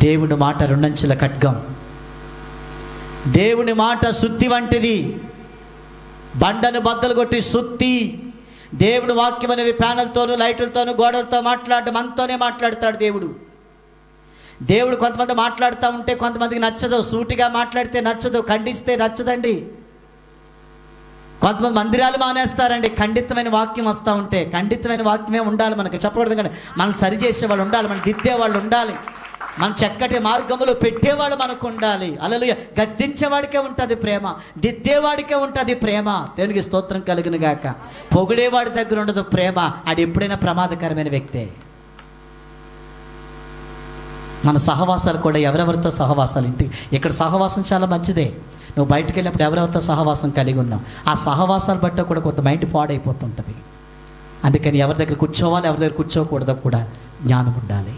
దేవుని మాట రెండంచెల ఖడ్గం. దేవుని మాట సుత్తి వంటిది. బండను బద్దలు కొట్టి సుత్తి. దేవుని వాక్యం అనేది ప్యానెల్తోనూ లైట్లతోనూ గోడలతో మాట్లాడడం, మనతోనే మాట్లాడతాడు దేవుడు. దేవుడు కొంతమంది మాట్లాడుతూ ఉంటే కొంతమందికి నచ్చదు. సూటిగా మాట్లాడితే నచ్చదు, ఖండిస్తే నచ్చదండి. కొంతమంది మందిరాలు మానేస్తారండి ఖండితమైన వాక్యం వస్తూ ఉంటే. ఖండితమైన వాక్యమే ఉండాలి మనకి, చెప్పకూడదు కానీ మనం సరిచేసే వాళ్ళు ఉండాలి, మనం దిద్దే వాళ్ళు ఉండాలి, మన చక్కటి మార్గములు పెట్టేవాళ్ళు మనకు ఉండాలి. హల్లెలూయా. గద్దించేవాడికే ఉంటుంది ప్రేమ, దిద్దేవాడికే ఉంటుంది ప్రేమ. దేవునికి స్తోత్రం కలుగును గాక. పొగిడేవాడి దగ్గర ఉండదు ప్రేమ. అది ఎప్పుడైనా ప్రమాదకరమైన వ్యక్తే. మన సహవాసాలు కూడా ఎవరెవరితో సహవాసాలు, ఇక్కడ సహవాసం చాలా మంచిదే. నువ్వు బయటకు వెళ్ళినప్పుడు ఎవరెవరితో సహవాసం కలిగి ఉన్నావు, ఆ సహవాసాలు బట్టి కూడా కొంత మైండ్ పాడైపోతుంటుంది. అందుకని ఎవరి దగ్గర కూర్చోవాలి, ఎవరి దగ్గర కూర్చోకూడదో కూడా జ్ఞానం ఉండాలి.